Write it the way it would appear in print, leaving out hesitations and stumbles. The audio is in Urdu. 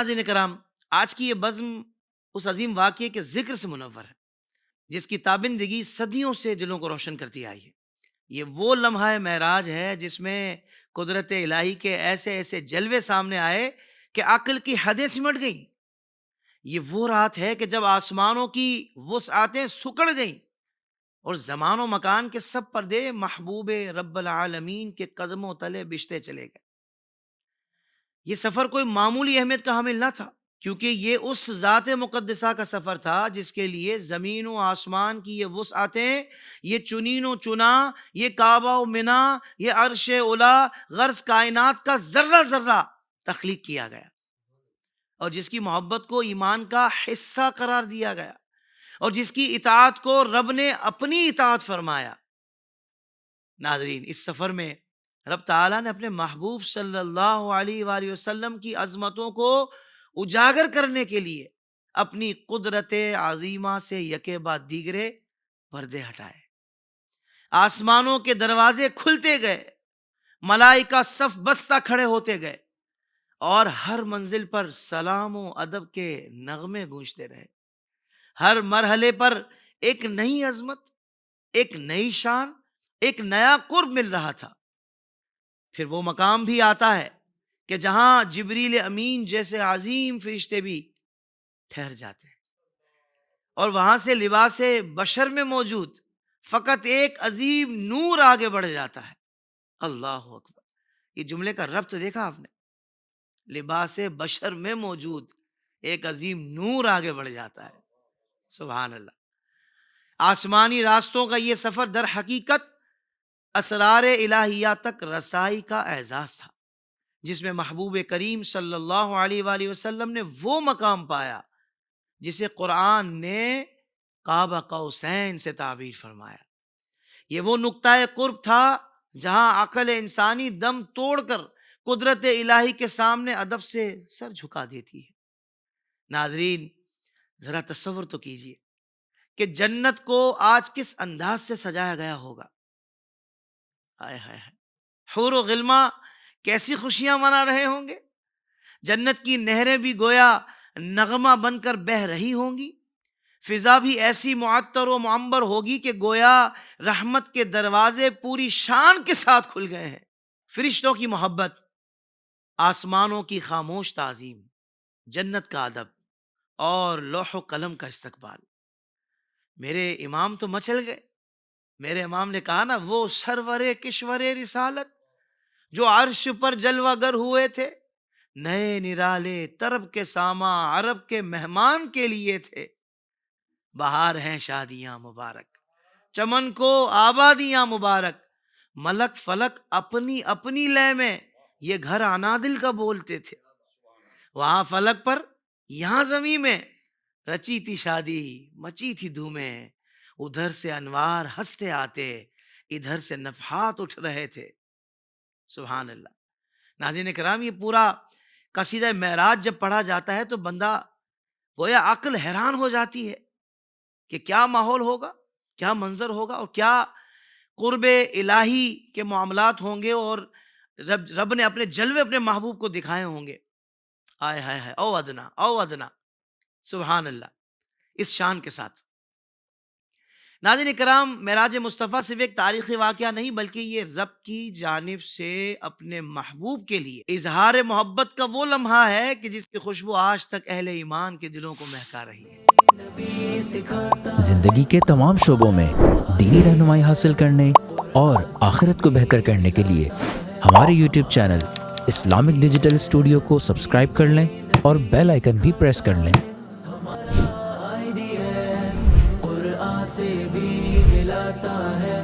ناظرین کرام، آج کی یہ بزم اس عظیم واقعے کے ذکر سے منور ہے جس کی تابندگی صدیوں سے دلوں کو روشن کرتی آئی ہے۔ یہ وہ لمحہ معراج ہے جس میں قدرت الہی کے ایسے ایسے جلوے سامنے آئے کہ عقل کی حدیں سمٹ گئیں۔ یہ وہ رات ہے کہ جب آسمانوں کی وسعتیں سکڑ گئیں اور زمان و مکان کے سب پردے محبوب رب العالمین کے قدموں تلے بچھتے چلے گئے۔ یہ سفر کوئی معمولی اہمیت کا حامل نہ تھا، کیونکہ یہ اس ذات مقدسہ کا سفر تھا جس کے لیے زمین و آسمان کی یہ وسعتیں، یہ چنین و چنا، یہ کعبہ و منا، یہ عرش اولا، غرض کائنات کا ذرہ ذرہ تخلیق کیا گیا، اور جس کی محبت کو ایمان کا حصہ قرار دیا گیا، اور جس کی اطاعت کو رب نے اپنی اطاعت فرمایا۔ ناظرین، اس سفر میں رب تعالیٰ نے اپنے محبوب صلی اللہ علیہ وآلہ وسلم کی عظمتوں کو اجاگر کرنے کے لیے اپنی قدرت عظیمہ سے یکے بعد دیگرے پردے ہٹائے۔ آسمانوں کے دروازے کھلتے گئے، ملائکہ صف بستہ کھڑے ہوتے گئے، اور ہر منزل پر سلام و ادب کے نغمے گونجتے رہے۔ ہر مرحلے پر ایک نئی عظمت، ایک نئی شان، ایک نیا قرب مل رہا تھا۔ پھر وہ مقام بھی آتا ہے کہ جہاں جبریل امین جیسے عظیم فرشتے بھی ٹھہر جاتے ہیں، اور وہاں سے لباس بشر میں موجود فقط ایک عظیم نور آگے بڑھ جاتا ہے۔ اللہ اکبر! یہ جملے کا ربط دیکھا آپ نے؟ لباس بشر میں موجود ایک عظیم نور آگے بڑھ جاتا ہے۔ سبحان اللہ! آسمانی راستوں کا یہ سفر در حقیقت اسرار الہیہ تک رسائی کا اعزاز تھا، جس میں محبوب کریم صلی اللہ علیہ وآلہ وسلم نے وہ مقام پایا جسے قرآن نے قاب قوسین سے تعبیر فرمایا۔ یہ وہ نقطہ قرب تھا جہاں عقل انسانی دم توڑ کر قدرت الہی کے سامنے ادب سے سر جھکا دیتی ہے۔ ناظرین، ذرا تصور تو کیجئے کہ جنت کو آج کس انداز سے سجایا گیا ہوگا۔ ہائے ہائے ہائے! حور و غلماں کیسی خوشیاں منا رہے ہوں گے۔ جنت کی نہریں بھی گویا نغمہ بن کر بہہ رہی ہوں گی۔ فضا بھی ایسی معطر و معمبر ہوگی کہ گویا رحمت کے دروازے پوری شان کے ساتھ کھل گئے ہیں۔ فرشتوں کی محبت، آسمانوں کی خاموش تعظیم، جنت کا ادب اور لوح و قلم کا استقبال۔ میرے امام تو مچل گئے۔ میرے امام نے کہا نا، وہ سرور کشور رسالت جو عرش پر جلوہ گر ہوئے تھے، نئے نرالے طرب کے ساما عرب کے مہمان کے لیے تھے۔ بہار ہیں شادیاں مبارک، چمن کو آبادیاں مبارک، ملک فلک اپنی اپنی لے میں یہ گھر عنادل کا بولتے تھے۔ وہاں فلک پر یہاں زمین میں رچی تھی شادی، مچی تھی دھومیں، ادھر سے انوار ہنستے آتے، ادھر سے نفحات اٹھ رہے تھے۔ سبحان اللہ! ناظرین کرام، یہ پورا قصیدہ معراج جب پڑھا جاتا ہے تو بندہ گویا عقل حیران ہو جاتی ہے کہ کیا ماحول ہوگا، کیا منظر ہوگا، اور کیا قرب الہی کے معاملات ہوں گے، اور رب نے اپنے جلوے اپنے محبوب کو دکھائے ہوں گے۔ آئے ہائے ہائے! او ادنا او ادنا! سبحان اللہ! اس شان کے ساتھ ناظرین کرام، معراج مصطفیٰ صرف ایک تاریخی واقعہ نہیں، بلکہ یہ رب کی جانب سے اپنے محبوب کے لیے اظہار محبت کا وہ لمحہ ہے کہ جس کی خوشبو آج تک اہل ایمان کے دلوں کو مہکا رہی ہے۔ زندگی کے تمام شعبوں میں دینی رہنمائی حاصل کرنے اور آخرت کو بہتر کرنے کے لیے ہمارے YouTube channel Islamic digital studio کو سبسکرائب کر لیں اور بیل آئیکن بھی پریس کر لیں۔ قرآن سے بھی ملاتا ہے